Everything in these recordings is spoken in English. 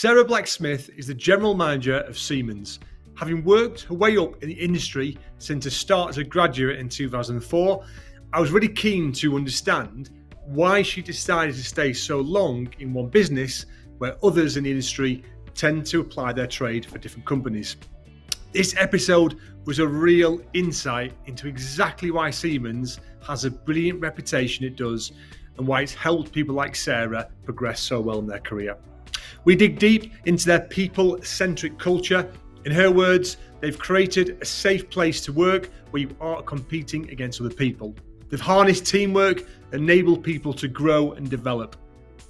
Sarah Blacksmith is the General Manager of Siemens. Having worked her way up in the industry since her start as a graduate in 2004, I was really keen to understand why she decided to stay so long in one business where others in the industry tend to apply their trade for different companies. This episode was a real insight into exactly why Siemens has a brilliant reputation it does and why it's helped people like Sarah progress so well in their career. We dig deep into their people-centric culture. In her words, they've created a safe place to work where you aren't competing against other people. They've harnessed teamwork, enabled people to grow and develop.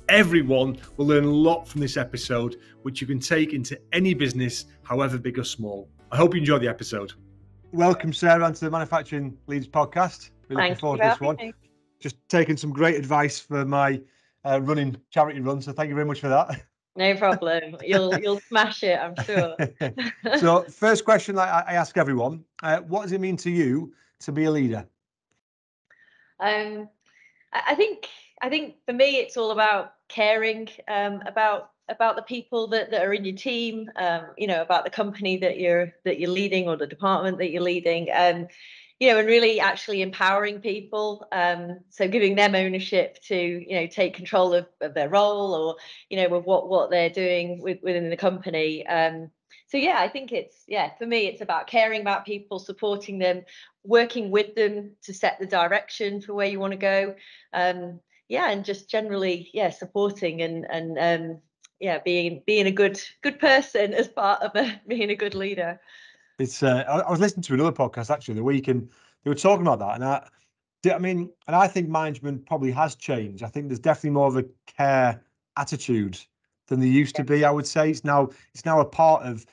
Everyone will learn a lot from this episode, which you can take into any business, however big or small. I hope you enjoy the episode. Welcome, Sarah, onto the Manufacturing Leaders podcast. We're looking forward to this one. Just taking some great advice for my running charity run, so thank you very much for that. No problem. You'll smash it, I'm sure. So, first question I ask everyone: what does it mean to you to be a leader? I think for me it's all about caring about the people that are in your team, about the company that you're leading or the department that you're leading, and really actually empowering people. So giving them ownership to take control of their role or with what they're doing within the company. So yeah, I think for me it's about caring about people, supporting them, working with them to set the direction for where you want to go. And just generally supporting and being a good person as part of being a good leader. It's I was listening to another podcast actually the week, and they were talking about that, and I think management probably has changed. I think there's definitely more of a care attitude than there used to be. I would say it's now a part of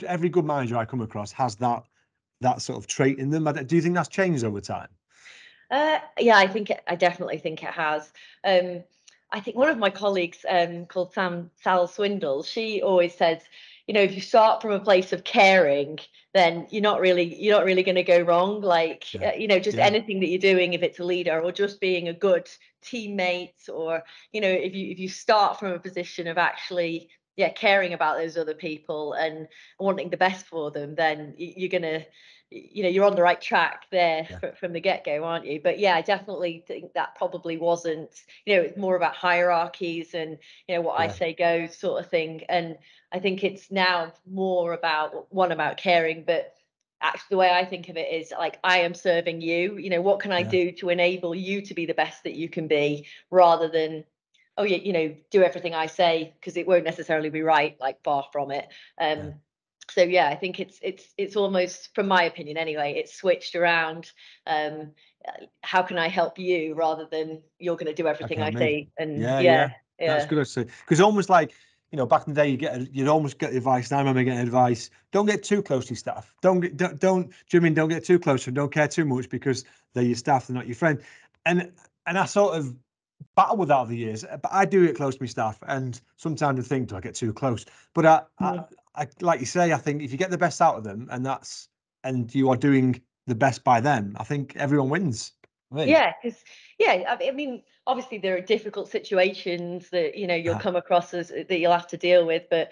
every good manager I come across has that sort of trait in them. Do you think that's changed over time? I definitely think it has. I think one of my colleagues called Sal Swindle, she always says, if you start from a place of caring, then you're not really going to go wrong. Anything that you're doing, if it's a leader or just being a good teammate, or if you start from a position of actually caring about those other people and wanting the best for them, then you're gonna you're on the right track there from the get-go, aren't you? But I definitely think that probably wasn't, it's more about hierarchies and what I say goes sort of thing. And I think it's now more about caring, but actually the way I think of it is like, I am serving you, what can I do to enable you to be the best that you can be, rather than do everything I say, because it won't necessarily be right, like far from it. So I think it's almost, from my opinion anyway, it's switched around. How can I help you, rather than you're going to do everything I say. And that's good to say, because almost like back in the day you'd almost get advice, and I remember getting advice: don't get too close to your staff. Don't get too close and don't care too much, because they're your staff, they're not your friend. And I sort of battle with that over the years, but I do get close to my staff, and sometimes I think, do I get too close? But I like you say, I think if you get the best out of them, and you are doing the best by them, I think everyone wins. Because I mean, obviously there are difficult situations that you'll come across that you'll have to deal with, but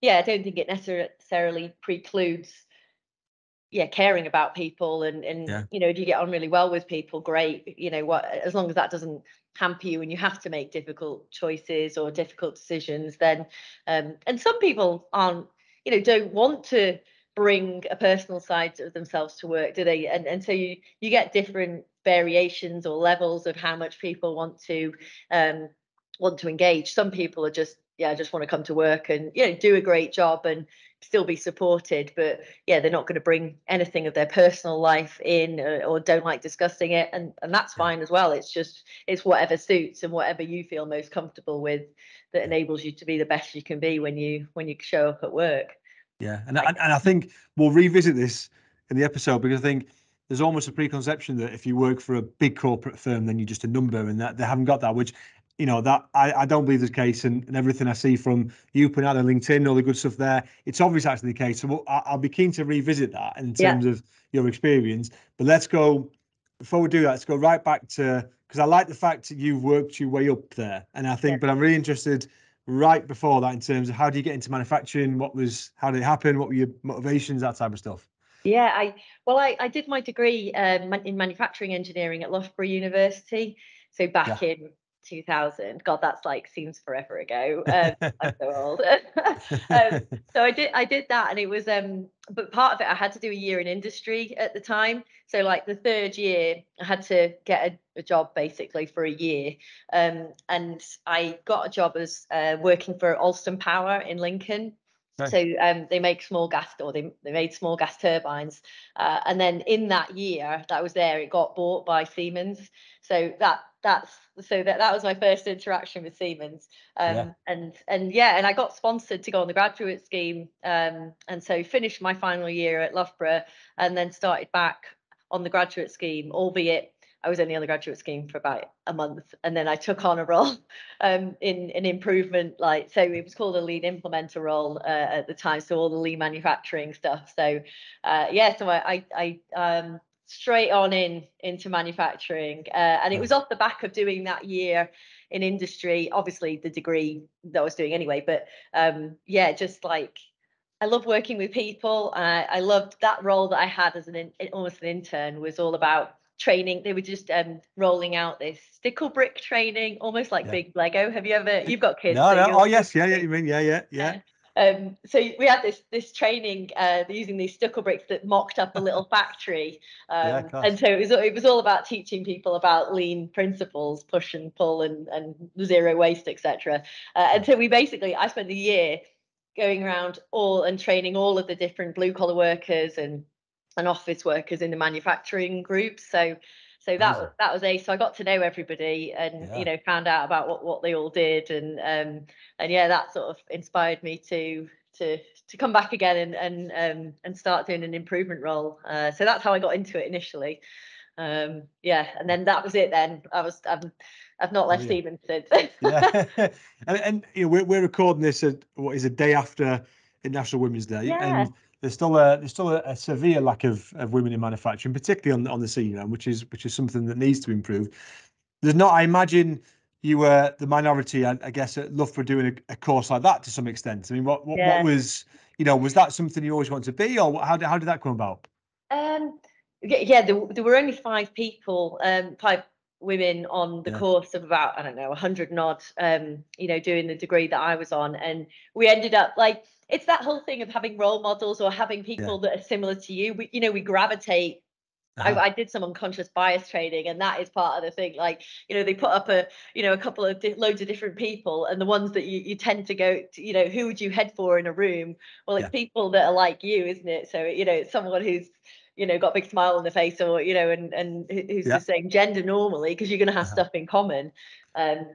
I don't think it necessarily precludes caring about people, and if you get on really well with people, great. As long as that doesn't hamper you and you have to make difficult choices or difficult decisions, then and some people don't want to bring a personal side of themselves to work, do they? And so you get different variations or levels of how much people want to engage. Some people are just want to come to work and do a great job and still be supported, but they're not going to bring anything of their personal life in, or don't like discussing it, and that's fine as well. It's whatever suits and whatever you feel most comfortable with that enables you to be the best you can be when you show up at work. And I think we'll revisit this in the episode, because I think there's almost a preconception that if you work for a big corporate firm, then you're just a number, and that they haven't got that, which that I don't believe is the case, and everything I see from you putting out on LinkedIn, all the good stuff there, it's obvious actually the case. So I'll be keen to revisit that in terms of your experience. But before we do that, let's go right back to, because I like the fact that you've worked your way up there, and I think, but I'm really interested right before that in terms of how do you get into manufacturing? How did it happen? What were your motivations, that type of stuff? Yeah, I did my degree in manufacturing engineering at Loughborough University. So Yeah. back in 2000, God, that's like seems forever ago. I'm so old. So I did that, and it was but part of it I had to do a year in industry at the time. So like the third year, I had to get a job basically for a year, and I got a job as working for Alstom Power in Lincoln. Okay. So they make small gas, or they made small gas turbines, and then in that year that I was there, it got bought by Siemens. So that was my first interaction with Siemens, Yeah. and yeah, and I got sponsored to go on the graduate scheme, and so finished my final year at Loughborough, and then started back on the graduate scheme, albeit I was only on the graduate scheme for about a month, and then I took on a role in an improvement, like, so it was called a lean implementer role at the time, so all the lean manufacturing stuff. So yeah, so I straight on into manufacturing, and it was Nice. off the back of doing that year in industry, obviously the degree that I was doing anyway, but yeah, just like I love working with people. I loved that role that I had as almost an intern, was all about training. They were just rolling out this stickle brick training, almost like Yeah. big Lego. You've got kids, No, so no. Oh, you'll yes. Yeah, yeah. see. You mean, yeah, yeah, yeah. Yeah. So we had this training using these stucco bricks that mocked up a little factory, Yeah, of and course. so it was all about teaching people about lean principles, push and pull, and zero waste, etc. And Nice. so I spent the year going around all and training all of the different blue collar workers and office workers in the manufacturing groups. So Amazing. that was so I got to know everybody, and Yeah. found out about what they all did, and yeah, that sort of inspired me to come back again and start doing an improvement role. So that's how I got into it initially. Yeah, and then that was it. Then I've not Oh, left yeah. Siemens since. Yeah. And you know, we're recording this at what is a day after International Women's Day, Yeah. and there's still a severe lack of women in manufacturing, particularly on the senior end, which is something that needs to improve. There's not, I imagine you were the minority, I guess, at Loughborough doing a course like that to some extent. I mean, what Yeah. was, was that something you always wanted to be, or how did that come about? Um, yeah, there were only five people, five women on the Yeah, course of about, I don't know, 100 and odd, doing the degree that I was on. And we ended up like, it's that whole thing of having role models or having yeah, people that are similar to you. We gravitate. uh-huh. I did some unconscious bias training, and that is part of the thing. Like, they put up a couple of loads of different people, and the ones that you tend to go to, who would you head for in a room? Well, it's Yeah, people that are like you, isn't it? So, it's someone who's, got a big smile on the face, or, and who's the yeah, same gender normally, because you're going to have uh-huh. stuff in common. Um,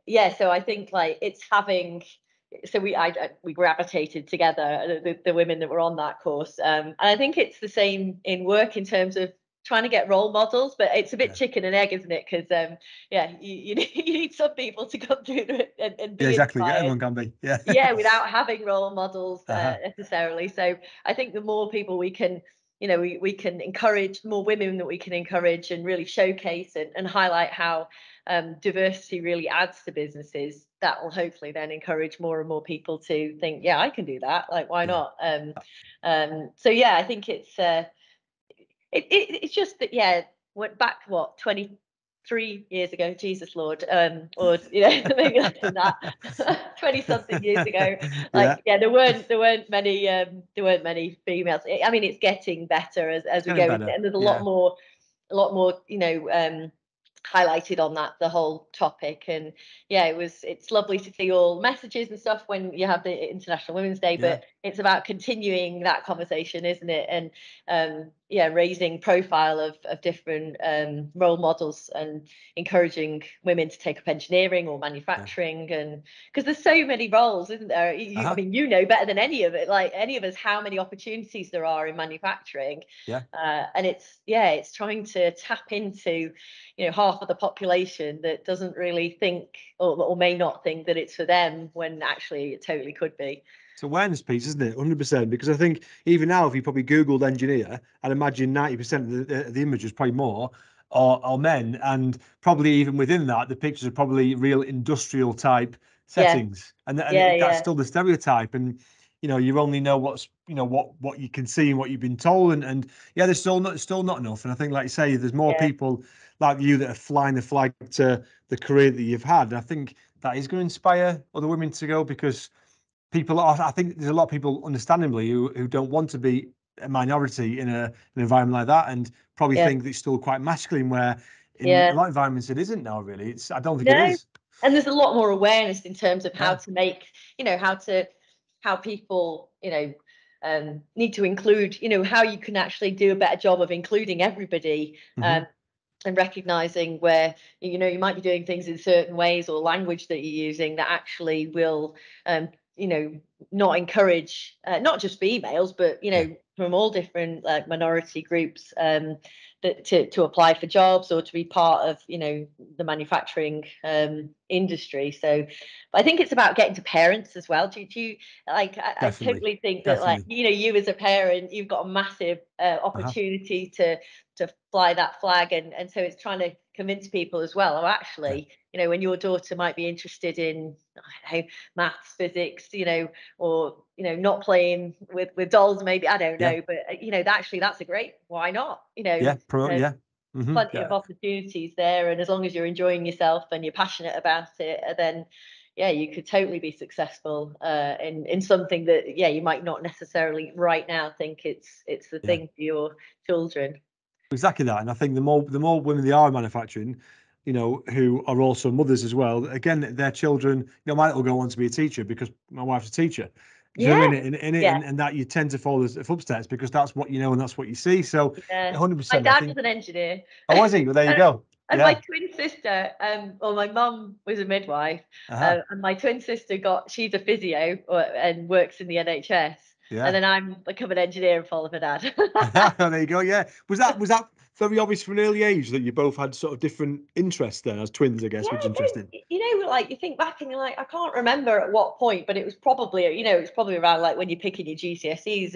yeah, so I think like it's having. So we gravitated together, the women that were on that course, and I think it's the same in work in terms of trying to get role models, but it's a bit Yeah, chicken and egg, isn't it? Because yeah, you need some people to come through and yeah, be exactly. Yeah, inspired, everyone can be. Yeah. yeah, without having role models Uh-huh. necessarily. So I think the more people we can, we can encourage, more women that we can encourage and really showcase and highlight how diversity really adds to businesses, that will hopefully then encourage more and more people to think, yeah, I can do that, like, why Yeah. not? So yeah, I think it's just that, yeah, went back, what, 23 years ago, Jesus Lord, or maybe less than that, 20 something years ago. Yeah, Like, yeah, there weren't many females. I mean, it's getting better it's as we getting go, isn't it? better. And there's Yeah, a lot more, highlighted on that, the whole topic. And yeah, it's lovely to see all messages and stuff when you have the International Women's Day, yeah, but it's about continuing that conversation, isn't it? And yeah, raising profile of different role models and encouraging women to take up engineering or yeah. manufacturing. And because there's so many roles, isn't there? I Uh-huh. mean, better than any of us, how many opportunities there are in manufacturing. Yeah. And it's trying to tap into half of the population that doesn't really think, or may not think, that it's for them, when actually it totally could be. It's awareness piece, isn't it? 100%. Because I think even now, if you probably Googled engineer, I'd imagine 90% of the images, probably more, are men. And probably even within that, the pictures are probably real industrial type Yeah. settings, and Yeah. that's Yeah. still the stereotype. And you only know what's what you can see and what you've been told, and yeah, there's still not enough. And I think, like you say, there's more Yeah. people like you that are flying the flag to the career that you've had. And I think that is going to inspire other women to go, because I think there's a lot of people, understandably, who don't want to be a minority in an environment like that, and probably Yeah. think that it's still quite masculine, where in a Yeah. lot of environments it isn't now, really. I don't think it No. is. And there's a lot more awareness in terms of how Yeah. to make, how people, need to include, how you can actually do a better job of including everybody. Hmm. And recognizing where you might be doing things in certain ways, or language that you're using that actually will um you know not encourage not just females, but Yeah. from all different minority groups, that to apply for jobs or to be part of the manufacturing industry. So but I think it's about getting to parents as well. Do you like I Definitely. totally think that, like, Definitely. you as a parent, you've got a massive Uh-huh. opportunity to fly that flag, and so it's trying to convince people as well. Oh, Yeah. actually, when your daughter might be interested in, I don't know, maths, physics, or not playing with dolls, maybe, I don't Yeah. know, but actually that's a great, why not? Yeah. Yeah. Hmm. Plenty of Yeah. opportunities there, and as long as you're enjoying yourself and you're passionate about it, then yeah, you could totally be successful in something that, yeah, you might not necessarily right now think it's the Yeah. thing for your children. Exactly that. And I think the more women there are in manufacturing, who are also mothers as well. Again, their children, my little girl wants to be a teacher because my wife's a teacher. Do you know what I Yeah, mean? yeah, And that you tend to follow the footsteps because that's what you know and that's what you see. So, yeah. My 100%. I dad was think. an engineer. Oh, was he? Well, there you and, go. and my Yeah. twin sister, well, my mum was a midwife, Uh-huh. and my twin sister she's a physio, and works in the NHS, and Yeah. then I'm become an engineer and follow my dad. There you go. Yeah. Was that very obvious from an early age that you both had sort of different interests then as twins, I Yeah, guess, which is I don't, interesting. like, you think back and you're like, I can't remember at what point, but it was probably, around like when you're picking your GCSEs,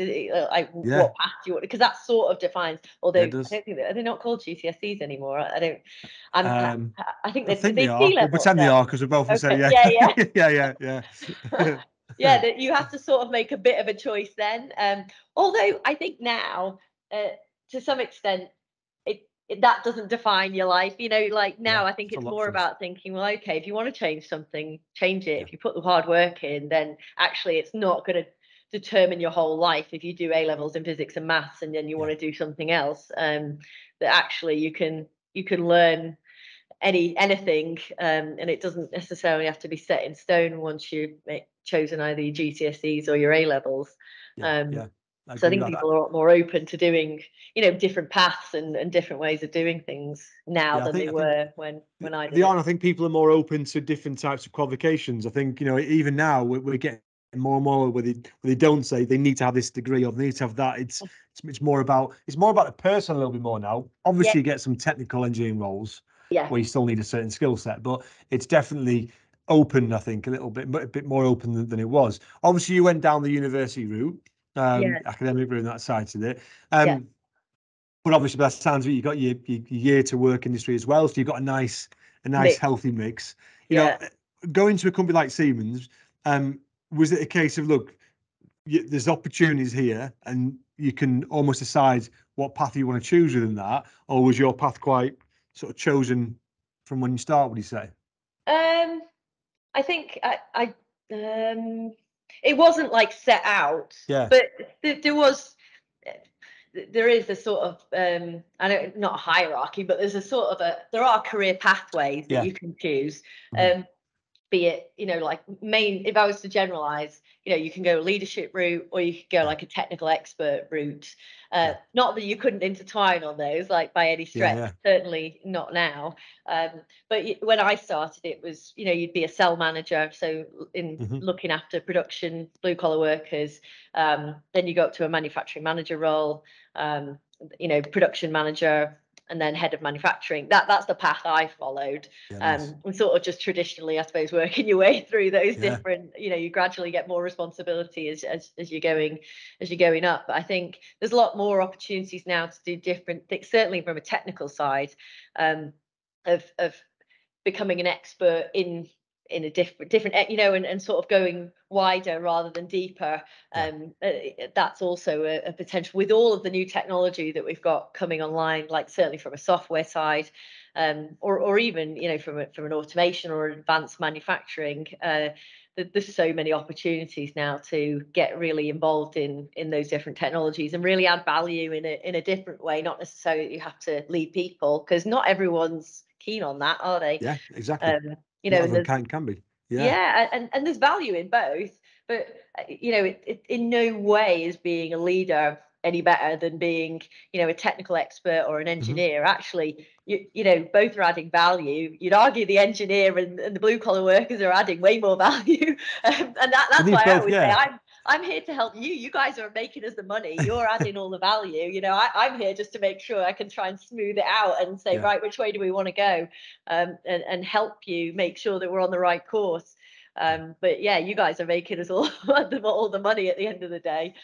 like Yeah. what path you want, because that sort of defines. Yeah, Although it I does. don't think are they not called GCSEs anymore? I don't. I'm. Um, I think I that think they they are. T We'll level pretend they now. are because we're both the same. Okay. Yeah. Yeah, yeah. Yeah. Yeah. Yeah. Yeah, that you have to sort of make a bit of a choice then. Although I think now, uh, to some extent, that doesn't define your life. Like Yeah. now, I think Still it's more options. about thinking, well, okay, if you want to change something, change it. Yeah. If you put the hard work in, then actually it's not going to determine your whole life. If you do A levels in physics and maths, and then you Yeah. want to do something else, that actually you can learn anything, and it doesn't necessarily have to be set in stone once you've chosen either your GCSEs or your A levels. Yeah. Um, Yeah. I so I agree think with that. people are a lot more open to doing, different paths and different ways of doing things now Yeah. I than think. they I think were when I did they are. it. And I think people are more open to different types of qualifications. I think even now we're getting more and more where they don't say they need to have this degree or they need to have that. It's more about the person a little bit more now. Yeah, Obviously, you get some technical engineering roles yeah, where you still need a certain skill set, but it's definitely open. I think a bit more open than it was. Obviously, you went down the university route, yeah, academic route, and that side to it. yeah. But obviously, by the sounds of it, you got your year to work industry as well, so you've got a nice Mix. healthy mix. You know, Yeah. going to a company like Siemens, was it a case of look, there's opportunities here, and you can almost decide what path you want to choose within that, or was your path quite sort of chosen from when you start? Would you say? Um, I think it wasn't like set out, Yeah, but there was. There is a sort of I don't, not a hierarchy, but there's a sort of there are career pathways that yeah, you can choose. mhm, Um, be it, like main, if I was to generalize, you can go a leadership route, or you could go yeah, like a technical expert route. yeah, Not that you couldn't intertwine on those, like, by any yeah, stretch, yeah, certainly not now. But when I started, it was, you'd be a cell manager, so in hmm, looking after production blue collar workers. Then you go up to a manufacturing manager role, production manager, and then head of manufacturing. That's the path I followed. yeah, nice, And sort of just traditionally, I suppose, working your way through those yeah, different, you gradually get more responsibility as you're going up. But I think there's a lot more opportunities now to do different things, certainly from a technical side, of becoming an expert in a different, and sort of going wider rather than deeper. That's also a potential with all of the new technology that we've got coming online, like certainly from a software side, or even from an automation or advanced manufacturing. There's so many opportunities now to get really involved in those different technologies and really add value in a different way. Not necessarily that you have to lead people, because not everyone's keen on that, are they? Yeah, exactly. Not everyone can be. And there's value in both, but it in no way is being a leader any better than being a technical expert or an engineer. Actually, both are adding value. You'd argue the engineer and the blue collar workers are adding way more value, and that's why I always say I'm here to help you. You guys are making us the money. You're adding all the value. I'm here just to make sure I can try and smooth it out and say, right, which way do we want to go, and help you make sure that we're on the right course. But yeah, you guys are making us all the money at the end of the day.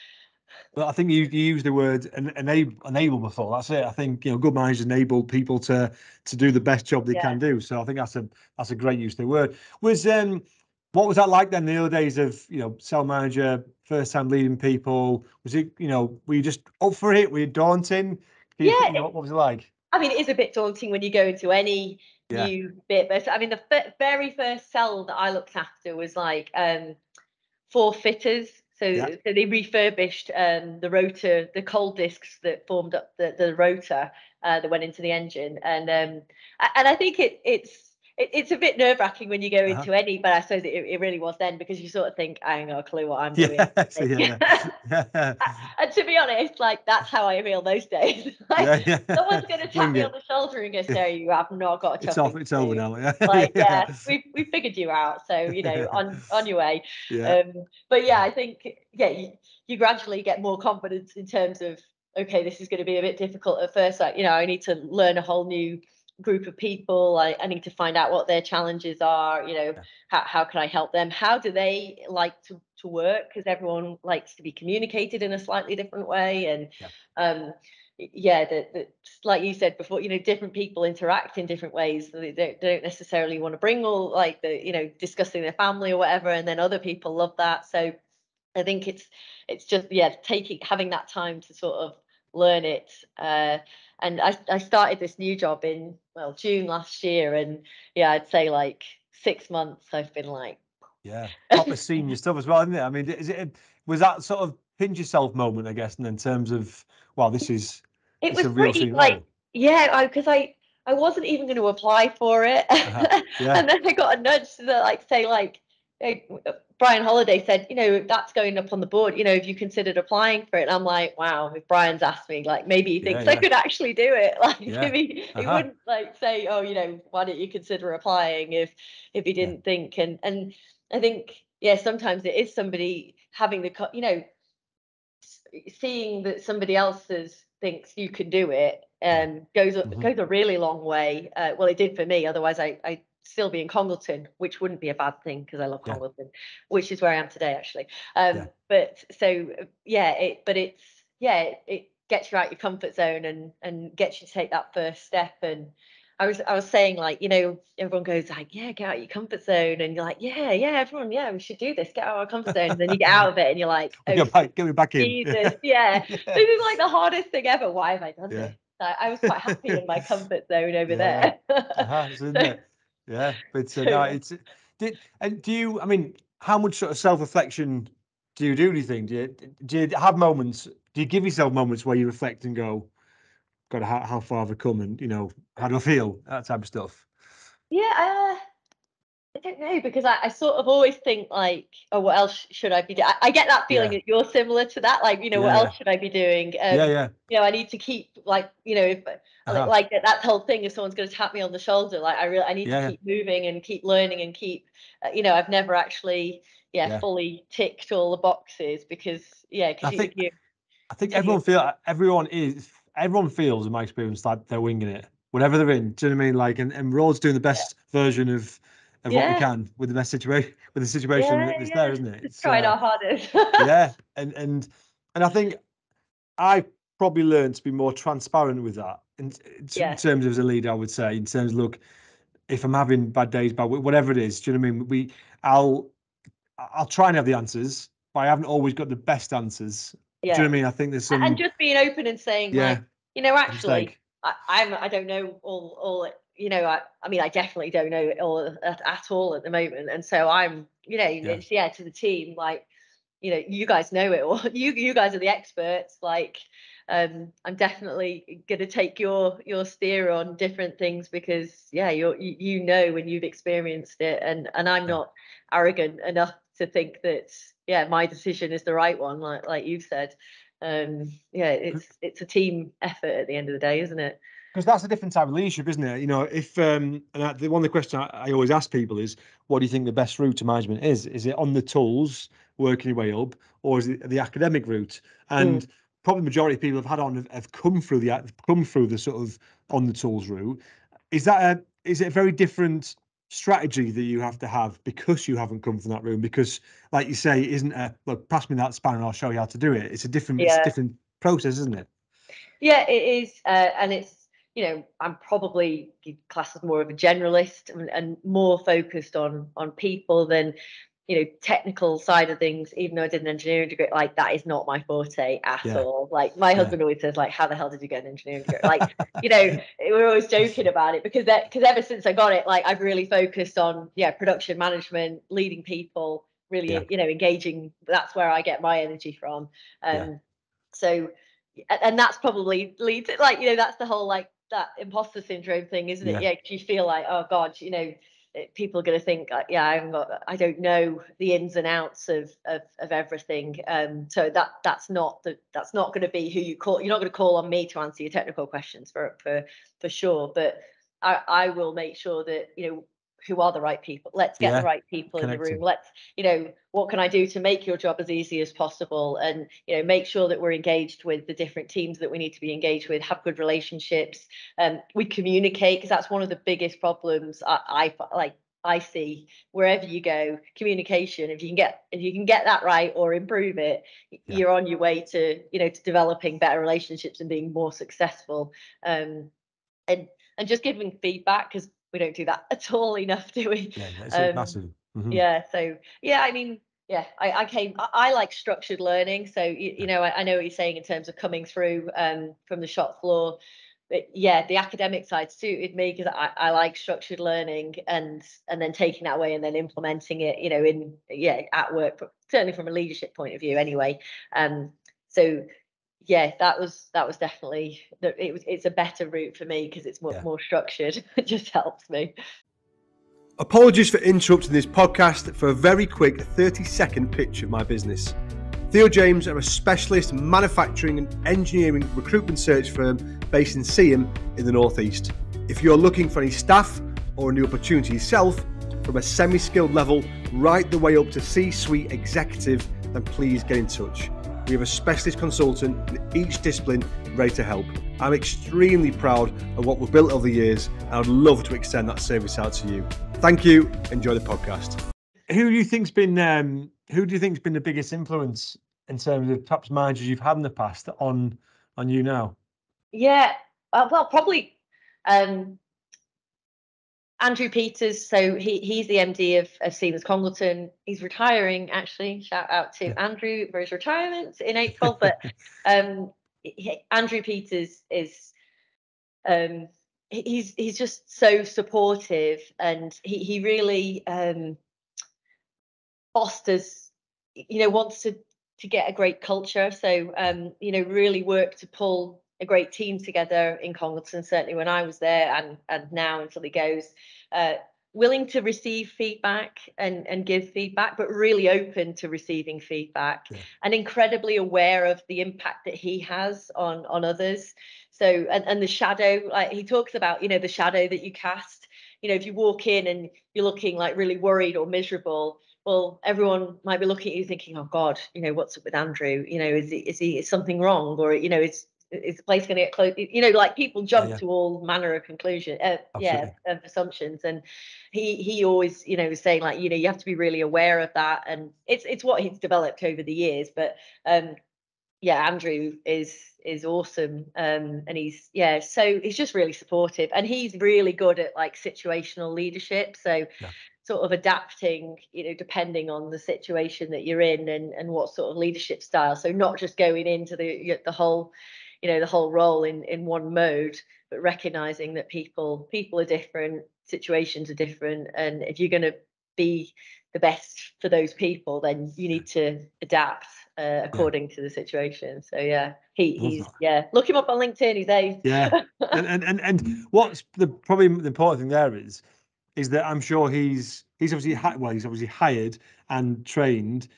But I think you used the word enable before. That's it. I think good managers enable people to do the best job they can do. So I think that's a great use of the word. What was that like then? The early days of cell manager, first time leading people. Was it were you just up for it? Were you daunting? What was it like? I mean, it is a bit daunting when you go into any new bit. But I mean, the very first cell that I looked after was like 4 fitters. So they refurbished the rotor, the cold discs that formed up the rotor that went into the engine, and I think it's a bit nerve-wracking when you go into any, but I suppose it really was then, because you sort of think, I ain't got a clue what I'm doing. And to be honest, like, that's how I feel most days. Like, someone's going to tap me on the shoulder and go, Sarah, you have not got a chuffing. It's over now. Like, we figured you out, so on your way. But yeah, I think you gradually get more confidence in terms of, okay, this is going to be a bit difficult at first. Like, I need to learn a whole new group of people. I need to find out what their challenges are. How can I help them? How do they like to work? Because everyone likes to be communicated in a slightly different way. And like you said before, different people interact in different ways. They don't necessarily want to bring all, like, the discussing their family or whatever, and then other people love that. So I think it's just having that time to sort of learn it. And I started this new job in June last year, and I'd say like 6 months I've been like proper senior stuff as well, isn't it? I mean, was that sort of pinch yourself moment, I guess, and in terms of, well, this is it was a real pretty senior level. because I wasn't even going to apply for it. And then I got a nudge to say Brian Holiday said, that's going up on the board, have you considered applying for it? And I'm like, wow, if Brian's asked me, like, maybe he thinks I could actually do it. Like, maybe he wouldn't say, oh, why don't you consider applying if he didn't think. And I think, sometimes it is somebody having seeing that somebody else thinks you can do it, goes a really long way. Well, it did for me. Otherwise, I still be in Congleton, which wouldn't be a bad thing, because I love Congleton, which is where I am today, actually. But so it gets you out your comfort zone and gets you to take that first step. And I was saying, like, everyone goes like, get out your comfort zone, and you're like, everyone, we should do this, get out of our comfort zone. And then you get out of it and you're like, get me back in. Jesus, this is like the hardest thing ever. Why have I done this? I was quite happy in my comfort zone over there. Isn't it? But no, it's do you, I mean, how much sort of self-reflection do you do you think? Do you have moments, do you give yourself moments where you reflect and go, God, how far have I come, and how do I feel, that type of stuff? I don't know, because I sort of always think, like, oh, what else should I be doing? I get that feeling that you're similar to that, like, what else should I be doing? I need to keep, like, if like that whole thing, if someone's going to tap me on the shoulder, like, I need to keep moving and keep learning and keep I've never actually fully ticked all the boxes, because I think everyone feels, in my experience, like they're winging it, whatever they're in. Do you know what I mean? Like, and we're always doing the best version of what we can with the best situation, with the situation that's there, isn't it? It's trying our hardest. And I think I probably learned to be more transparent with that in terms of as a leader. I would say, in terms of, look, if I'm having bad days, whatever it is, do you know what I mean? I'll try and have the answers, but I haven't always got the best answers. Do you know Yeah. what I mean? I think there's And some, just being open and saying like, yeah, a actually, mistake. I don't know all I mean I definitely don't know it all at all at the moment, and so I'm Yeah. it's to the team like you guys know it all. You guys are the experts. Like, I'm definitely going to take your steer on different things because you know when you've experienced it, and I'm Yeah. not arrogant enough to think that my decision is the right one. Like you've said, it's a team effort at the end of the day, isn't it? Because that's a different type of leadership, isn't it? If one of the questions I always ask people is, what do you think the best route to management is? Is it on the tools, working your way up, or is it the academic route? Mm, And probably the majority of people have come through the sort of on the tools route. Is it a very different strategy that you have to have because you haven't come from that room? Because, like you say, it isn't a look, pass me that spanner and I'll show you how to do it. It's a yeah. different process, isn't it? Yeah, it is, and it's I'm probably classed as more of a generalist and more focused on people than technical side of things. Even though I did an engineering degree, like that is not my forte at Yeah. all. Like my Yeah. husband always says, like, how the hell did you get an engineering degree? Like we're always joking about it because ever since I got it, like I've really focused on production management, leading people, Yeah. really engaging. That's where I get my energy from. Yeah. So and that's probably leads it like that's the whole like that imposter syndrome thing, isn't it? Yeah. Yeah, 'cause you feel like, oh god, people are going to think I don't know the ins and outs of everything. So that's not going to be who you call. You're not going to call on me to answer your technical questions for sure, but I will make sure that who are the right people. Let's get the Yeah. right people in the room. Connecting. Let's what can I do to make your job as easy as possible, and make sure that we're engaged with the different teams that we need to be engaged with, have good relationships. We communicate, because that's one of the biggest problems I see wherever you go. Communication, if you can get that right or improve it, Yeah. you're on your way to to developing better relationships and being more successful. um and just giving feedback, because we don't do that at all enough, do we? Yeah. It's a um massive. Hmm. yeah, so I mean, I like structured learning. So I know what you're saying in terms of coming through from the shop floor, but yeah, the academic side suited me because I like structured learning, and then taking that away and then implementing it in at work, certainly from a leadership point of view anyway. So yeah, that was definitely it's a better route for me because it's Yeah. more structured. It just helps me. Apologies for interrupting this podcast for a very quick 30-second pitch of my business. Theo James are a specialist manufacturing and engineering recruitment search firm based in Seaham in the northeast. If you're looking for any staff or a new opportunity yourself, from a semi-skilled level right the way up to C-suite executive, then please get in touch. We have a specialist consultant in each discipline ready to help. I'm extremely proud of what we've built over the years, and I'd love to extend that service out to you. Thank you. Enjoy the podcast. Who do you think's been the biggest influence in terms of perhaps managers you've had in the past on you now? Yeah, well, probably um, Andrew Peters. So he's the MD of Siemens Congleton. He's retiring, actually. Shout out to Andrew for his retirement in April. But Andrew Peters is um, he's just so supportive, and he really fosters, wants to get a great culture. So really work to pull a great team together in Congleton, certainly when I was there, and now until he goes. Willing to receive feedback and give feedback, but really open to receiving feedback, and incredibly aware of the impact that he has on others. So and the shadow, like he talks about, the shadow that you cast. If you walk in and you're looking like really worried or miserable, well, everyone might be looking at you thinking, "Oh God, what's up with Andrew? Is something wrong, or is the place going to get closed?" Like people jump to all manner of conclusion, Absolutely. of assumptions, and he always, was saying like, you have to be really aware of that, and it's what he's developed over the years, but yeah, Andrew is awesome, and he's so he's just really supportive, and he's really good at like situational leadership. So Yeah. sort of adapting, depending on the situation that you're in, and what sort of leadership style. So not just going into the whole, the whole role in one mode, but recognizing that people are different, situations are different, and if you're going to be the best for those people, then you need to adapt according to the situation. So yeah, Love he's that. look him up on LinkedIn. He's ace. Yeah. And what's probably the important thing there is that I'm sure he's obviously he's obviously hired and trained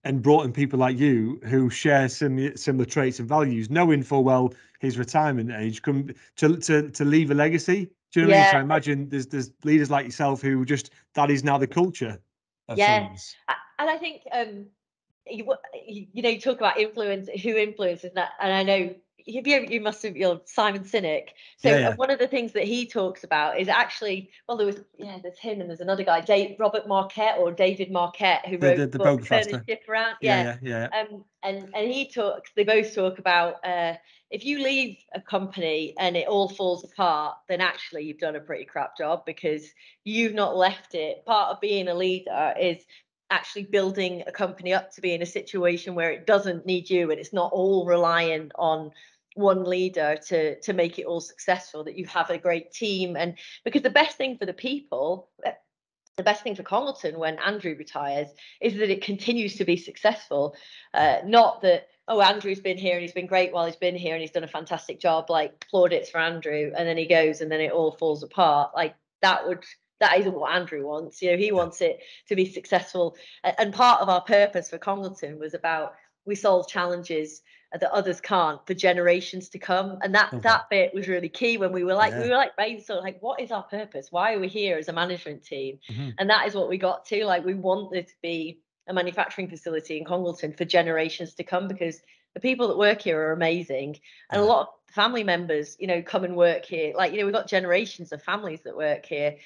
and brought in people like you who share similar traits and values, knowing full well his retirement age, come to leave a legacy. Do you know what I mean? So I imagine there's leaders like yourself who just, that is now the culture of Siemens. And I think you talk about influence, who influences that, and I know you must have, you're Simon Sinek. So Yeah. one of the things that he talks about is actually, well, there's him and there's another guy, Robert Marquette or David Marquette, who wrote The the book boat Turn the faster. Ship Around. Yeah. And they both talk about if you leave a company and it all falls apart, then actually you've done a pretty crap job, because you've not left it. Part of being a leader is actually building a company up to be in a situation where it doesn't need you, and it's not all reliant on one leader to make it all successful, that you have a great team. And because the best thing for the people, the best thing for Congleton when Andrew retires, is that it continues to be successful. Not that, oh, Andrew's been here and he's been great while he's been here and he's done a fantastic job, like plaudits for Andrew, and then he goes and then it all falls apart. Like that isn't what Andrew wants. He wants it to be successful. And part of our purpose for Congleton was about, we solve challenges that others can't for generations to come. And that bit was really key when we were brainstorming, like, what is our purpose? Why are we here as a management team? Mm-hmm. And that is what we got to. Like, we want there to be a manufacturing facility in Congleton for generations to come, because the people that work here are amazing. And a lot of family members, come and work here. Like, we've got generations of families that work here.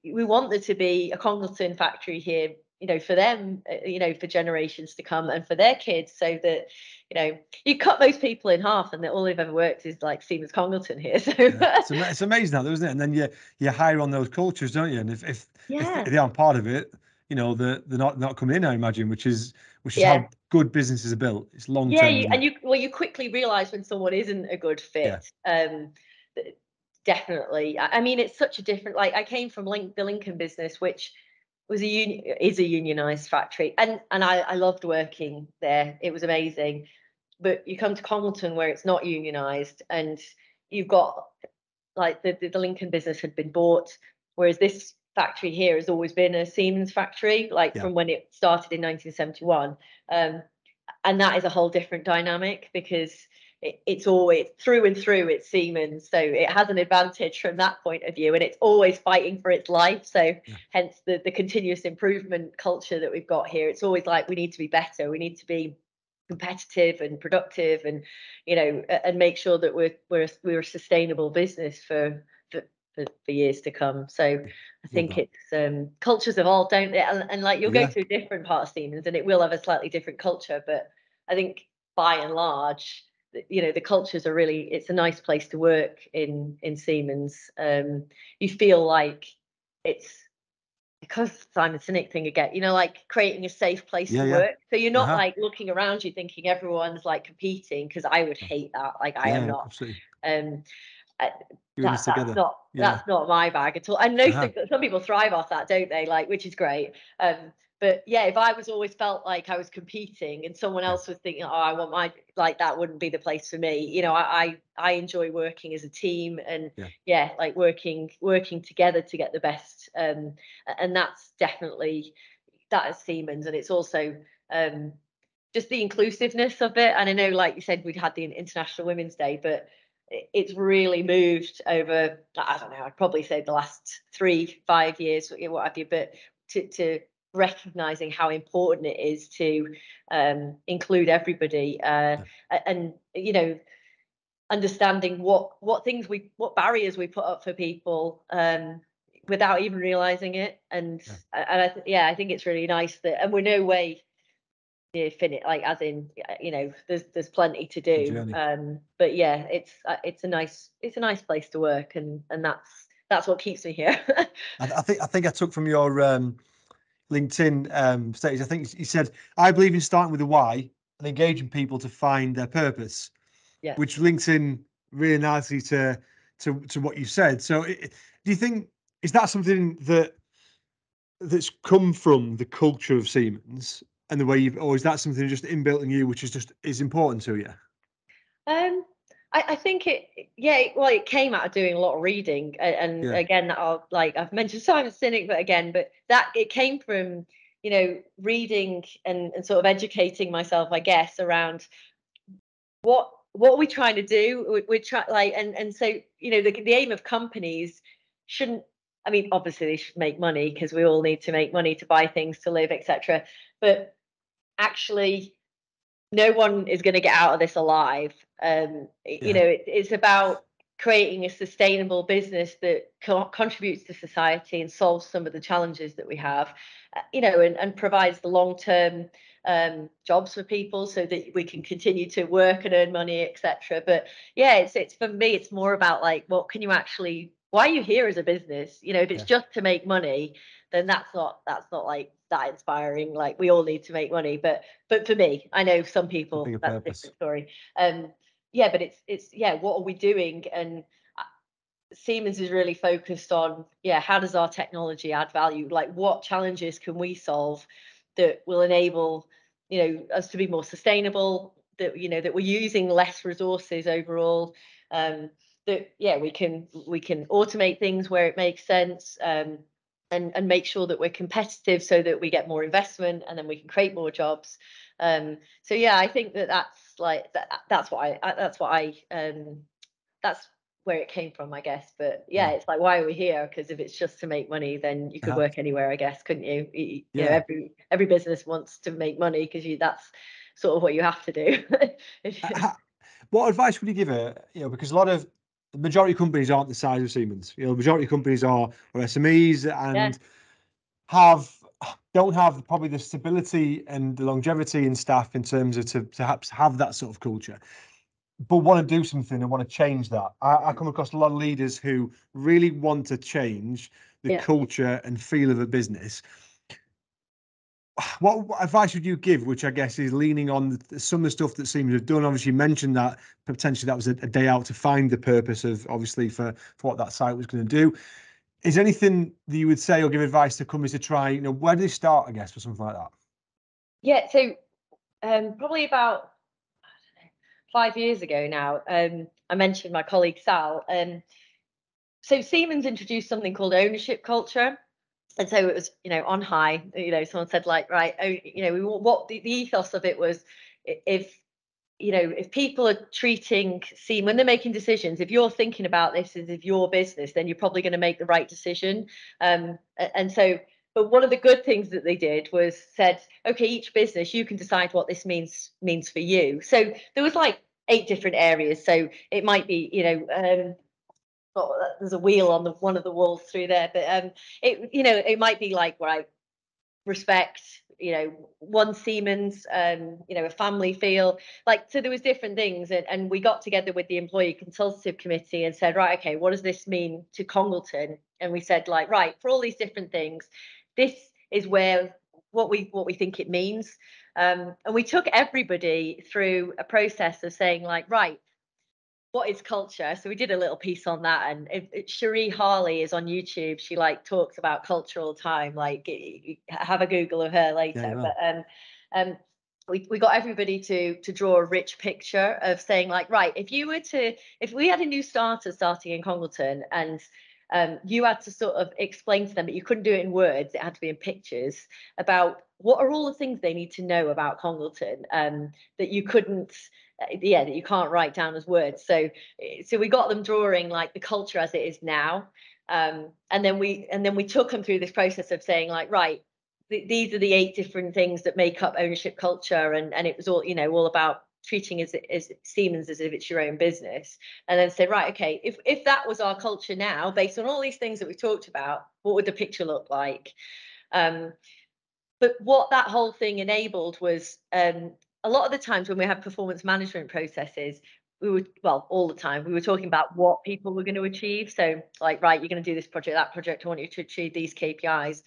We want there to be a Congleton factory here, for them, for generations to come, and for their kids, so that, you cut most people in half and all they've ever worked is like Siemens Congleton here. So it's amazing that, isn't it? And then you hire on those cultures, don't you? And if they aren't part of it, they're not coming in, I imagine, which is how good businesses are built. It's long term. You quickly realize when someone isn't a good fit. Definitely. I mean, it's such a different, like, I came from the Lincoln business, which is a unionized factory, and I loved working there. It was amazing. But you come to Congleton where it's not unionized, and you've got, like, the Lincoln business had been bought, whereas this factory here has always been a Siemens factory, like from when it started in 1971. And that is a whole different dynamic, because it's always through and through it's Siemens, so it has an advantage from that point of view, and it's always fighting for its life. So hence the continuous improvement culture that we've got here. It's always like, we need to be better, we need to be competitive and productive, and and make sure that we're a sustainable business for years to come. So I think it's cultures evolve, don't they? And like, you'll go to a different part of Siemens and it will have a slightly different culture, but I think by and large, the cultures are really, it's a nice place to work in Siemens. You feel like it's, because Simon Sinek thing again, like creating a safe place to work. So you're not like looking around you thinking everyone's like competing, because I would hate that. Like, I am not. Absolutely. That's not my bag at all. I know some people thrive off that, don't they? Like, which is great. But yeah, if I was always felt like I was competing and someone else was thinking, oh, I want my, like, that wouldn't be the place for me. I enjoy working as a team, and like working together to get the best. And that's definitely, that is Siemens. And it's also just the inclusiveness of it. And I know, like you said, we'd had the International Women's Day, but it's really moved over, I don't know, I'd probably say the last 3-5 years, what have you, but to recognizing how important it is to include everybody, and understanding what barriers we put up for people, without even realizing it. And I think it's really nice that, and we're no way like as in, there's plenty to The do. journey. But yeah, it's a nice place to work, and that's what keeps me here. I think I took from your LinkedIn status. I think you said, "I believe in starting with a why and engaging people to find their purpose," Yeah. which links in really nicely to what you said. So, do you think, is that something that's come from the culture of Siemens and the way you've, or is that something just inbuilt in you, which is important to you? Um, I think well, it came out of doing a lot of reading, and Yeah, again, I've mentioned Simon Sinek, but that it came from, reading and sort of educating myself, I guess, around what are we trying to do. We're trying, and so, the aim of companies shouldn't. I mean, obviously they should make money, because we all need to make money to buy things, to live, etc. But actually, no one is going to get out of this alive. yeah, It's about creating a sustainable business that contributes to society and solves some of the challenges that we have, and provides the long-term jobs for people, so that we can continue to work and earn money, etc. But yeah, it's for me, it's more about, like, what can you actually, why are you here as a business? If it's yeah. just to make money, then that's not like that inspiring. Like, we all need to make money, but for me, I know some A people, bigger that's a purpose. different story. Yeah, but it's yeah, what are we doing? And Siemens is really focused on, yeah, how does our technology add value? Like, what challenges can we solve that will enable, us to be more sustainable, that we're using less resources overall, that, yeah, we can automate things where it makes sense, and make sure that we're competitive, so that we get more investment, and then we can create more jobs. So yeah, I think that's like that's where it came from, I guess. But yeah, Yeah, it's like, why are we here? Because if it's just to make money, then you could yeah, work anywhere, I guess, couldn't you? yeah. Every business wants to make money, because that's sort of what you have to do. What advice would you give her? Because the majority of companies aren't the size of Siemens. The majority of companies are SMEs Yeah, and have don't have probably the stability and the longevity in staff in terms of to perhaps have that sort of culture, but want to do something and want to change that. I come across a lot of leaders who really want to change the yeah. culture and feel of a business. What advice would you give, which I guess is leaning on some of the stuff that Siemens have done? Obviously, you mentioned that potentially that was a day out to find the purpose of, obviously, for what that site was going to do. Is there anything that you would say or give advice to companies to try, where do they start, I guess, for something like that? Yeah, so probably about 5 years ago now, I mentioned my colleague Sal. So Siemens introduced something called ownership culture. And so it was, on high, someone said, like, right, oh, what the ethos of it was, if, if people are treating Siemens, when they're making decisions, if you're thinking about this as if your business, then you're probably going to make the right decision. And so, but one of the good things that they did was said, okay, each business, you can decide what this means for you. So there was like 8 different areas. So it might be, there's a wheel on one of the walls through there, but it might be like, right, respect, one Siemens, a family feel, like, so there was different things, and we got together with the employee consultative committee and said, right, okay, what does this mean to Congleton? And we said, like, right, for all these different things, this is where what we think it means. And we took everybody through a process of saying, like, right, what is culture? So we did a little piece on that, and Cherie Harley is on YouTube. She, like, talks about culture all the time. Like, have a Google of her Yeah, you later. But will. um, we got everybody to draw a rich picture of saying, like, right, if we had a new starter starting in Congleton, and you had to sort of explain to them, but you couldn't do it in words, it had to be in pictures, about what are all the things they need to know about Congleton, that you couldn't, that you can't write down as words. So we got them drawing, like, the culture as it is now, and then we took them through this process of saying, like, right, these are the 8 different things that make up ownership culture, and it was all about treating as Siemens as if it's your own business, and then say, right, okay, if that was our culture now, based on all these things that we talked about, what would the picture look like? Um, But what that whole thing enabled was, a lot of the times when we had performance management processes, we would, well, all the time, we were talking about what people were going to achieve. So, like, right, you're going to do this project, that project, I want you to achieve these KPIs.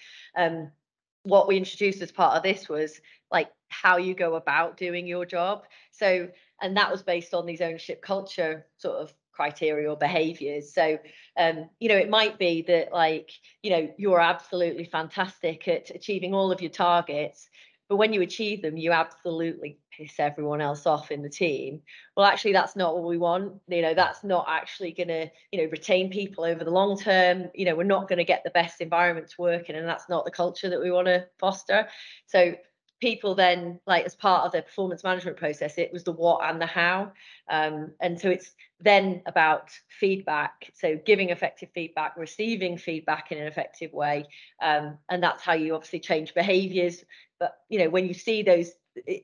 What we introduced as part of this was like how you go about doing your job. So, and that was based on these ownership culture sort of criteria or behaviors. So, it might be that, like, you're absolutely fantastic at achieving all of your targets, but when you achieve them, you absolutely piss everyone else off in the team. Well, actually, that's not what we want. That's not actually going to, retain people over the long term. We're not going to get the best environment to work in, and that's not the culture that we want to foster. So people then, like, as part of their performance management process, it was the what and the how. And so it's then about feedback. So giving effective feedback, receiving feedback in an effective way. And that's how you obviously change behaviors. But, when you see those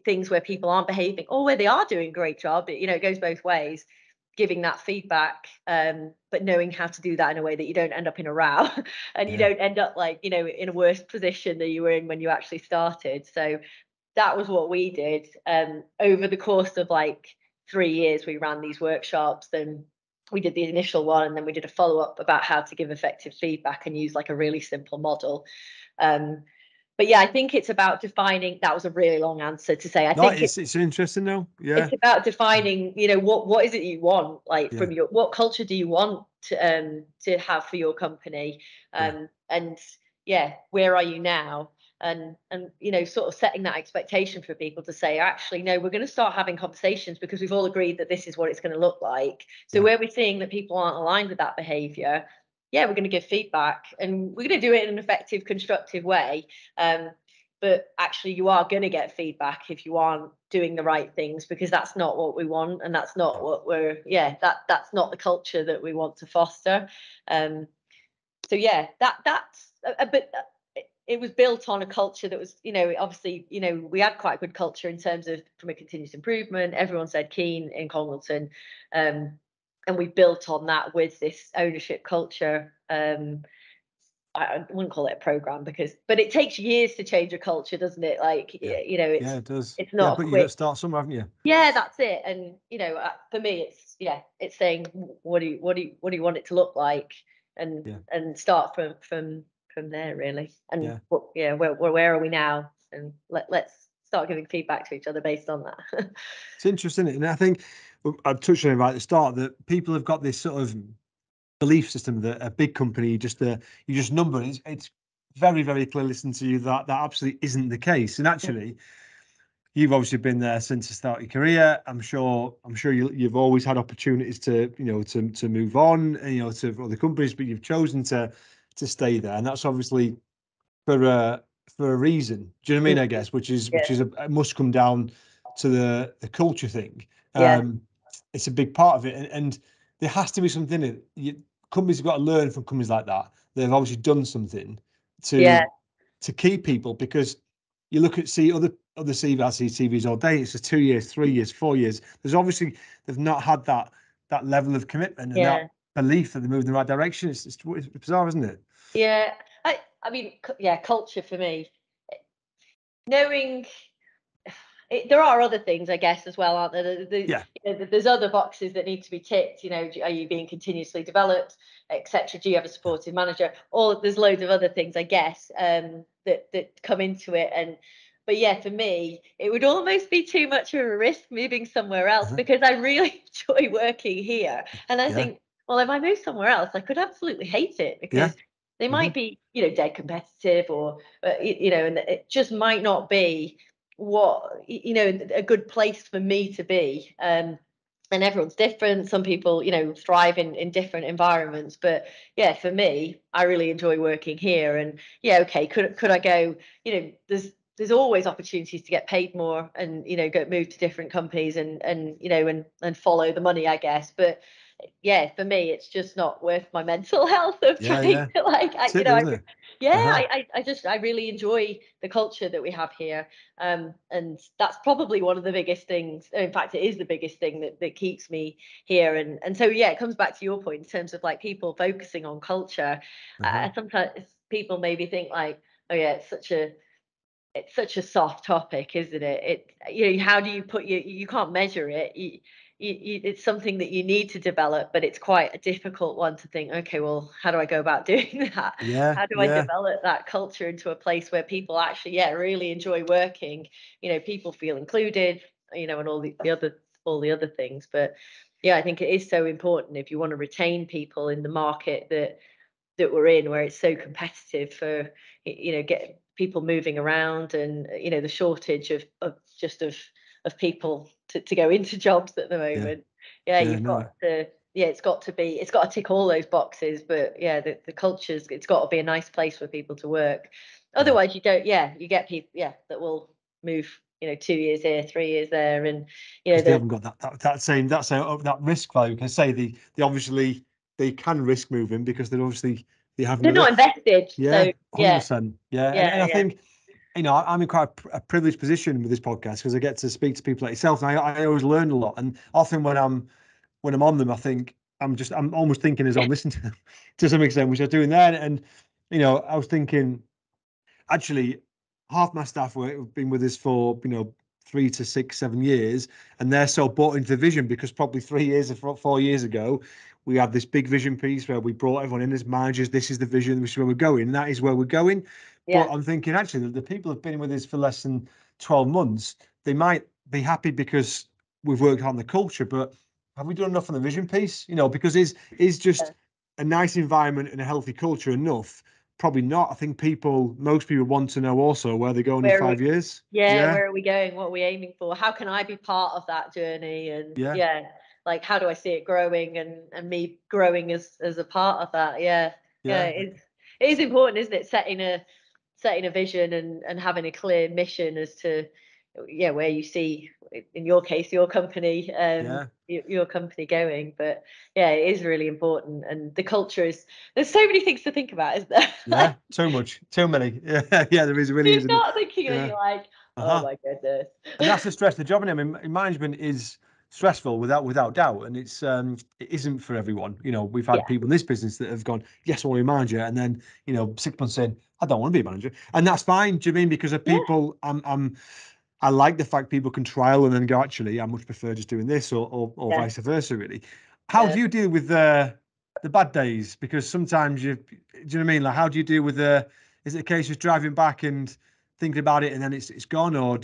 things where people aren't behaving or where they are doing a great job, it goes both ways. Giving that feedback, but knowing how to do that in a way that you don't end up in a row and you don't end up, like, in a worse position than you were in when you actually started. So that was what we did. Over the course of like 3 years, we ran these workshops. Then we did the initial one, and then we did a follow-up about how to give effective feedback and use like a really simple model. But yeah, I think it's about defining. That was a really long answer to say. I think it's interesting now. Yeah, it's about defining. What is it you want, like, from what culture do you want to have for your company, and where are you now, and sort of setting that expectation for people to say, actually, no, we're going to start having conversations because we've all agreed that this is what it's going to look like. So where we're seeing that people aren't aligned with that behavior, we're going to give feedback, and we're going to do it in an effective, constructive way. But actually, you are going to get feedback if you aren't doing the right things, because that's not what we want, and that's not what that's not the culture that we want to foster. So yeah, that's but it was built on a culture that was, obviously, we had quite a good culture in terms of, from a continuous improvement. Everyone said keen in Congleton, and we built on that with this ownership culture. I wouldn't call it a program but it takes years to change a culture, doesn't it? Like, it does. It's not but quick. You got to start somewhere, haven't you? Yeah, that's it. And for me, it's saying, what do you want it to look like, and start from there, really. And where are we now? And let's start giving feedback to each other based on that. It's interesting, and I think I touched on it right at the start that people have got this sort of belief system that a big company, you just number it. It's very, very clear, listen to you, that absolutely isn't the case. And actually, you've obviously been there since the start of your career. I'm sure you've always had opportunities to to move on, to other companies, but you've chosen to stay there, and that's obviously for a reason. Do you know what I mean? I guess, which is it must come down to the culture thing. It's a big part of it, and there has to be something in it. Companies have got to learn from companies like that. They've obviously done something to keep people, because you look at other CVs all day. It's just 2 years, 3 years, 4 years. There's obviously they've not had that level of commitment and that belief that they move in the right direction. It's bizarre, isn't it? Yeah, I mean, culture for me, knowing. There are other things, I guess, as well, aren't there? There's other boxes that need to be ticked. Are you being continuously developed, etc.? Do you have a supportive manager? Or there's loads of other things, I guess, that come into it. But yeah, for me, it would almost be too much of a risk moving somewhere else, because I really enjoy working here. And I think, well, if I move somewhere else, I could absolutely hate it, because they might be, dead competitive, or and it just might not be a good place for me to be. And everyone's different. Some people thrive in different environments, but for me, I really enjoy working here. And could I go, there's always opportunities to get paid more, and move to different companies, and follow the money, I guess. But for me, it's just not worth my mental health of trying to, like, I really enjoy the culture that we have here. And that's probably one of the biggest things. In fact, it is the biggest thing that keeps me here. And so it comes back to your point in terms of, like, people focusing on culture. Sometimes people maybe think, like, oh yeah, it's such a it's such a soft topic, isn't it? How do you put you can't measure it. It's something that you need to develop, but it's quite a difficult one to think, okay, well, how do I go about doing that? Yeah, How do I yeah, develop that culture into a place where people actually, yeah, really enjoy working? People feel included, and all the other things. But yeah, I think it is so important if you want to retain people in the market that we're in, where it's so competitive for get people moving around, and the shortage of people to go into jobs at the yeah, moment. Yeah, yeah. you've No, got to, yeah, it's got to tick all those boxes, but yeah, the culture's, it's got to be a nice place for people to work. yeah. Otherwise you don't, yeah, you get people, yeah, that will move 2 years here, 3 years there, and Because they the haven't got that risk value. Because say they obviously they can risk moving because they have they're another. not invested, Yeah, so yeah, 100%. Yeah, and yeah, I yeah, think I'm in quite a privileged position with this podcast because I get to speak to people like yourself, and I always learn a lot. And often when I'm on them, I think I'm almost thinking as I'm listening to them to some extent, which I'm doing there. And I was thinking actually half my staff have been with us for 3 to 6, 7 years, and they're so bought into the vision because probably 3 years or 4 years ago we had this big vision piece where we brought everyone in as managers. This is the vision, this is where we're going, and that is where we're going. But yeah. I'm thinking actually the people who've been with us for less than 12 months, they might be happy because we've worked on the culture, but have we done enough on the vision piece? Because is Yeah. just a nice environment and a healthy culture enough? Probably not. I think most people want to know also where they're going in Where 5 years. Yeah, Yeah, where are we going? What are we aiming for? How can I be part of that journey? And yeah, yeah, like how do I see it growing, and me growing as a part of that? Yeah, yeah, yeah, it is important, isn't it? Setting a vision, and having a clear mission as to, yeah, where you see, in your case, your company, yeah, your company going. But yeah, it is really important, and the culture is, there's so many things to think about, isn't there? yeah. Too much, too many. Yeah, yeah. There is really, You isn't it? start thinking and Yeah. you're like, oh Uh-huh. my goodness. And that's the stress of the job. And I mean, management is stressful without doubt, and it isn't for everyone. We've had Yeah. people in this business that have gone, yes, I want to be a manager, and then 6 months in, I don't want to be a manager, and that's fine. Do you mean because of Yeah. people? I like the fact people can trial and then go, actually, I much prefer just doing this, or Yeah. vice versa. Really, how Yeah. do you deal with the bad days? Because sometimes do you know what I mean? Like, how do you deal with is it a case of driving back and thinking about it and then it's gone, or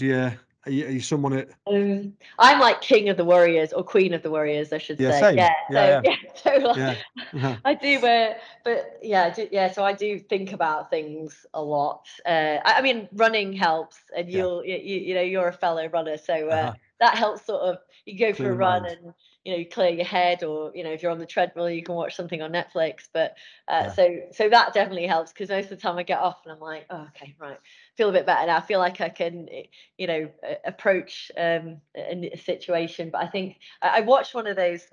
are you someone that? I'm like king of the warriors, or queen of the warriors, I should Yeah, say. same. Yeah. Yeah, So yeah, yeah. So like, yeah. Uh-huh. I do, but yeah, yeah. So I do think about things a lot. I mean, running helps, and Yeah. you're a fellow runner, so Uh-huh. that helps. Sort of, you go for Clear a the run, mind. and you clear your head, or if you're on the treadmill, you can watch something on Netflix. But Yeah. so that definitely helps, because most of the time I get off and I'm like, oh, okay, right, feel a bit better now. I feel like I can, approach a situation. But I think I watched one of those,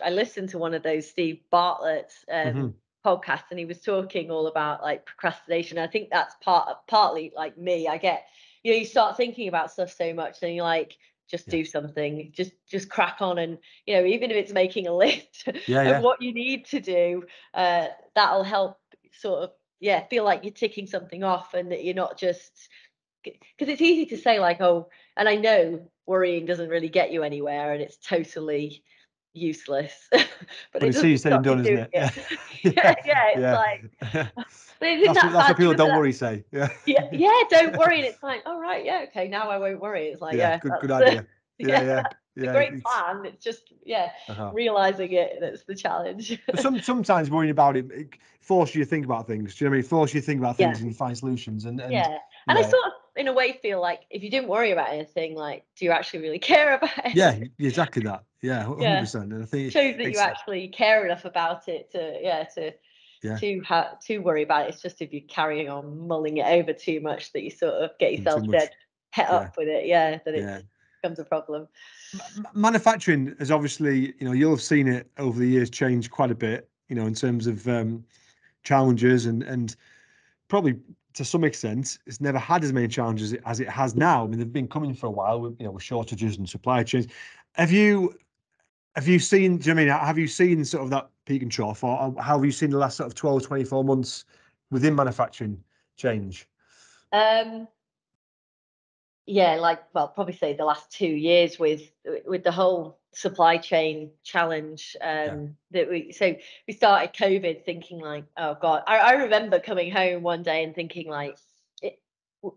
I listened to one of those Steve Bartlett's Hmm. podcasts, and he was talking all about like procrastination. I think that's partly like me. I get, you start thinking about stuff so much, and you're like, just Yeah. do something, just crack on, and even if it's making a list Yeah, of yeah. what you need to do, that'll help sort of, yeah, feel like you're ticking something off, and that you're not just, because it's easy to say like, oh, and I know worrying doesn't really get you anywhere, and it's totally useless, but But it it's doesn't easier said than stop you done, isn't doing it? Yeah. it. Yeah, Yeah. yeah, it's Yeah. like, but isn't That's what that that's bad? what people don't That, worry say. Yeah. yeah, yeah, don't worry, and it's like, all right, yeah, okay, now I won't worry. It's like, Yeah. yeah, Good that's idea. Yeah, yeah, yeah. that's a Yeah. great It's plan. It's just, yeah, uh-huh. realizing it, that's the challenge. But sometimes worrying about it forces you to think about things. Do you know what I mean? Force you to think about Yeah. things and you find solutions. And Yeah. And I yeah, sort of, in a way, feel like if you didn't worry about anything, like, do you actually really care about yeah, it? exactly that. Yeah, Yeah. 100%. And I think Shows that you it's actually care enough about it to, yeah, yeah, to worry about it. It's just if you're carrying on mulling it over too much, that you sort of get too yourself dead much. het Yeah, up with it. Yeah, that it yeah. becomes a problem. Manufacturing has obviously, you'll have seen it over the years change quite a bit. In terms of challenges and probably to some extent, it's never had as many challenges as it has now. I mean, they've been coming for a while with shortages and supply chains. Have you have you seen? Do you know what I mean? Have you seen sort of that peak and trough, or how have you seen the last sort of 12, 24 months within manufacturing change? Um, yeah, like, well, probably say the last 2 years with the whole supply chain challenge, that we started COVID thinking like, oh God, I remember coming home one day and thinking like,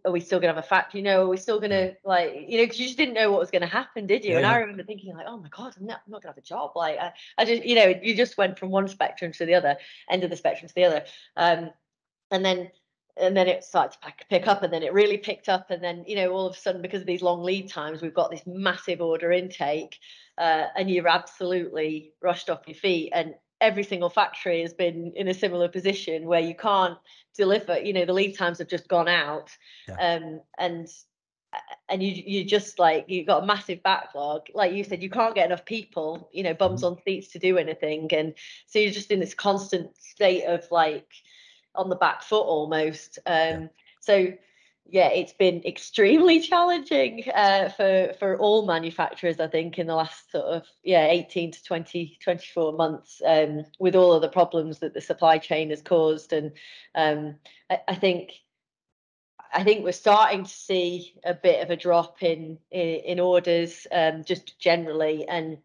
are we still gonna have a factory? Are we still gonna, like, because you just didn't know what was gonna happen, did you? And I remember thinking like, oh my God, I'm not gonna have a job. Like, I just, you just went from one spectrum to the other, end of the spectrum to the other. And then it started to pick up, and then it really picked up, and then all of a sudden, because of these long lead times, we've got this massive order intake, and you're absolutely rushed off your feet, and every single factory has been in a similar position where you can't deliver. The lead times have just gone out, and you just, like, you've got a massive backlog, like you said, you can't get enough people, bums on seats to do anything, and so you're just in this constant state of, like, on the back foot almost. So yeah, it's been extremely challenging for all manufacturers, I think, in the last sort of 18 to 24 months, with all of the problems that the supply chain has caused. And I think we're starting to see a bit of a drop in orders, just generally, and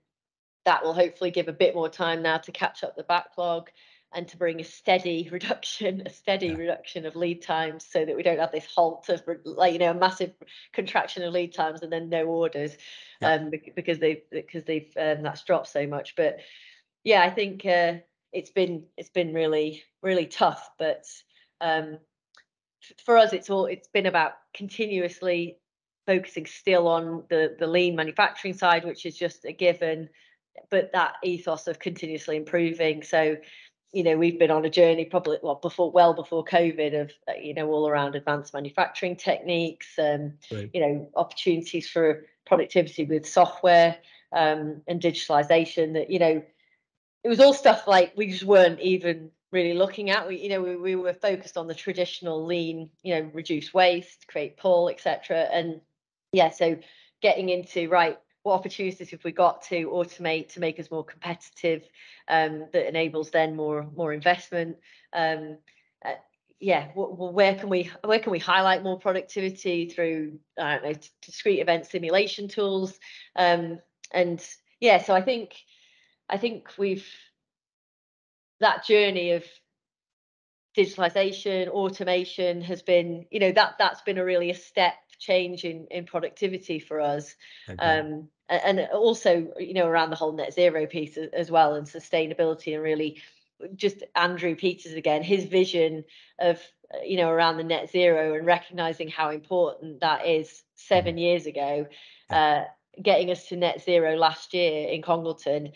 that will hopefully give a bit more time now to catch up the backlog and to bring a steady reduction of lead times, so that we don't have this halt of, like, a massive contraction of lead times and then no orders, because they've that's dropped so much. But yeah, I think it's been really, really tough, but for us it's been about continuously focusing still on the lean manufacturing side, which is just a given, but that ethos of continuously improving. So we've been on a journey, probably well before COVID, of all around advanced manufacturing techniques, opportunities for productivity with software, and digitalization, that it was all stuff like we just weren't even really looking at. We were focused on the traditional lean, reduce waste, create pull, etc. And so getting into, right, what opportunities have we got to automate to make us more competitive, that enables then more investment. Where can we highlight more productivity through, I don't know, discrete event simulation tools, so I think that journey of digitalization, automation has been, that's been a step change in productivity for us. And also, around the whole net zero piece as well, and sustainability, and really just Andrew Peters again, his vision of, around the net zero, and recognizing how important that is 7 years ago, getting us to net zero last year in Congleton.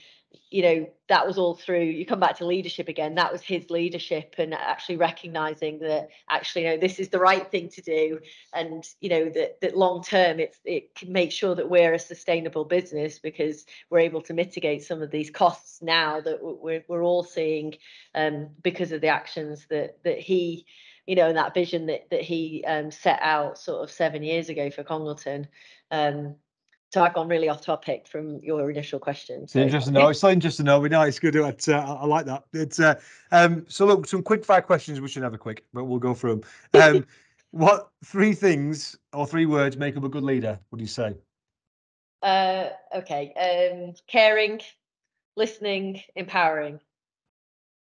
That was all through, you come back to leadership again, that was his leadership, and actually recognizing that actually, this is the right thing to do, and that long term it can make sure that we're a sustainable business, because we're able to mitigate some of these costs now that we're all seeing, because of the actions that he, and that vision that he set out sort of 7 years ago for Congleton. So I've gone really off topic from your initial question. So interesting. No, it's so interesting. No, we know it's good. I like that. It's so look, some quick fire questions. We should have a quick, but we'll go through them. What 3 things or 3 words make up a good leader, would you say? Okay. Caring, listening, empowering.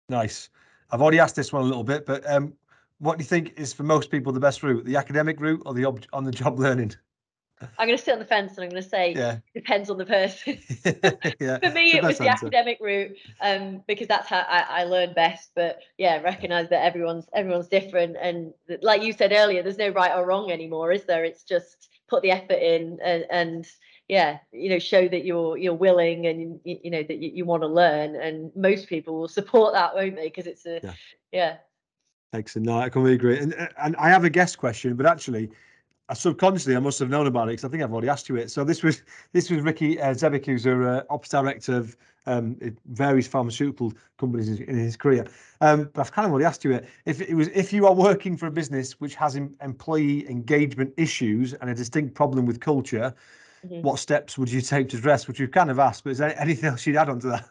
Nice. I've already asked this one a little bit, but what do you think is, for most people, the best route? The academic route or the on-the-job learning? I'm going to sit on the fence, and I'm going to say depends on the person. For me, it was the academic route, because that's how I learn best. But recognize that everyone's different, and like you said earlier, there's no right or wrong anymore, is there? It's just put the effort in, and show that you're willing, and that you want to learn, and most people will support that, won't they? Because it's Excellent. No, I completely agree. And I have a guest question, but actually, subconsciously, I must have known about it, because I think I've already asked you it. So this was Ricky Zebic, who's a ops director of various pharmaceutical companies in his career. But I've kind of already asked you it. If you are working for a business which has employee engagement issues and a distinct problem with culture, what steps would you take to address? Which you've kind of asked, but is there anything else you'd add on to that?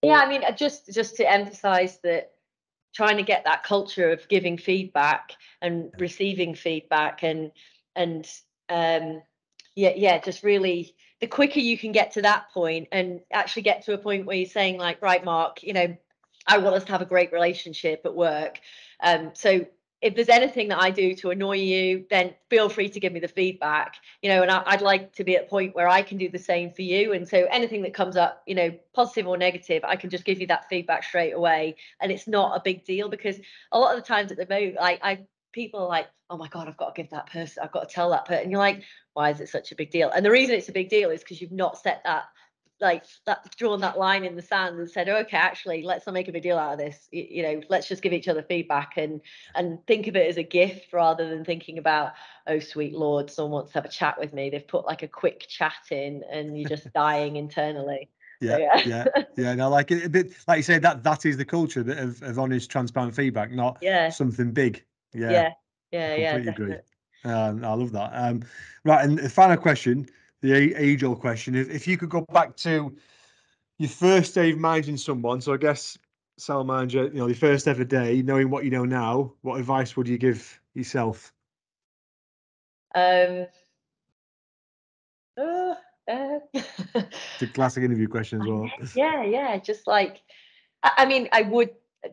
I mean, just to emphasize that, trying to get that culture of giving feedback and receiving feedback, and And yeah, just really, the quicker you can get to that point and actually get to a point where you're saying like, right, Mark, you know, I want us to have a great relationship at work. So if there's anything that I do to annoy you, then feel free to give me the feedback, you know, and I'd like to be at a point where I can do the same for you. And so anything that comes up, you know, positive or negative, I can just give you that feedback straight away. And it's not a big deal, because a lot of the times at the moment, people are like, oh my God, I've got to give that person, I've got to tell that person. And you're like, why is it such a big deal? And the reason it's a big deal is because you've not set that, like that, drawn that line in the sand and said, okay, actually, let's not make a big deal out of this. You know, let's just give each other feedback and think of it as a gift, rather than thinking about, oh sweet Lord, someone wants to have a chat with me. They've put like a quick chat in and you're just dying internally. Yeah, so, yeah. No, like a bit, like you say, that is the culture of honest, transparent feedback, not something big. Yeah, I completely agree. definitely. I love that. Right, and the final question, the age-old question: if you could go back to your first day of managing someone, so I guess sales manager, you know, the first ever day, knowing what you know now, what advice would you give yourself? It's a classic interview question as well. Yeah. Just like, I mean,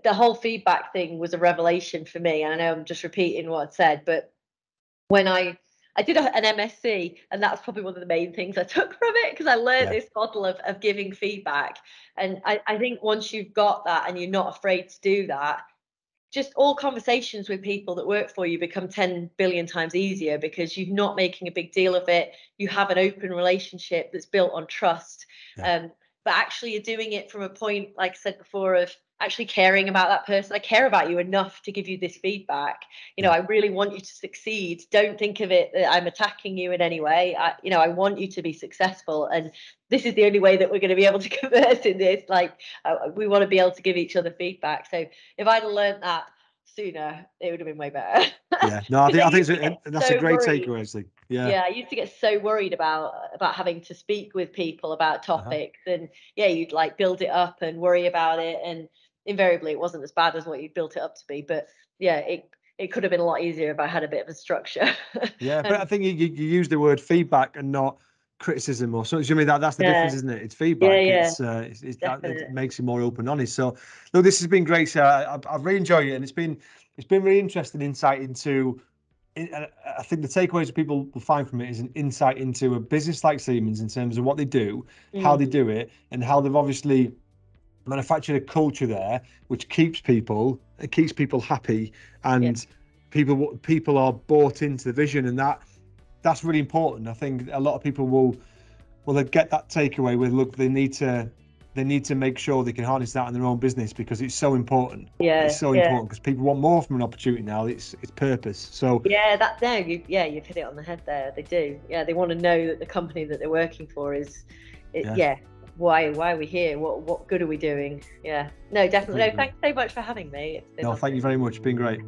the whole feedback thing was a revelation for me. And I know I'm just repeating what I said, but when I did an MSc, and that's probably one of the main things I took from it, because I learned this model of giving feedback. And I think once you've got that and you're not afraid to do that, just all conversations with people that work for you become 10 billion times easier, because you're not making a big deal of it. You have an open relationship that's built on trust. But actually you're doing it from a point, like I said before, of actually caring about that person. I care about you enough to give you this feedback. You know, I really want you to succeed. Don't think of it that I'm attacking you in any way. I want you to be successful. And this is the only way that we're going to be able to converse in this. Like, we want to be able to give each other feedback. So if I'd have learned that sooner, it would have been way better. No, I think that's a great takeaway, actually. I used to get so worried about having to speak with people about topics, and you'd like build it up and worry about it, and invariably it wasn't as bad as what you built it up to be. But it could have been a lot easier if I had a bit of a structure. But I think you use the word feedback and not criticism or something. I mean, that's the difference, isn't it? It's feedback. It makes you more open and honest. So look, this has been great, Sarah. I've really enjoyed it, and it's been really interesting insight into. I think the takeaways people will find from it is an insight into a business like Siemens in terms of what they do, how they do it, and how they've obviously manufactured a culture there which keeps people happy, and people are bought into the vision, and that's really important. I think a lot of people will get that takeaway with, look, they need to make sure they can harness that in their own business, because it's so important. It's so important, because people want more from an opportunity now. It's purpose. So you've hit it on the head there. They do. They want to know that the company that they're working for is why are we here? What good are we doing? No, definitely. No, thanks so much for having me. Thank you very much. It's been great.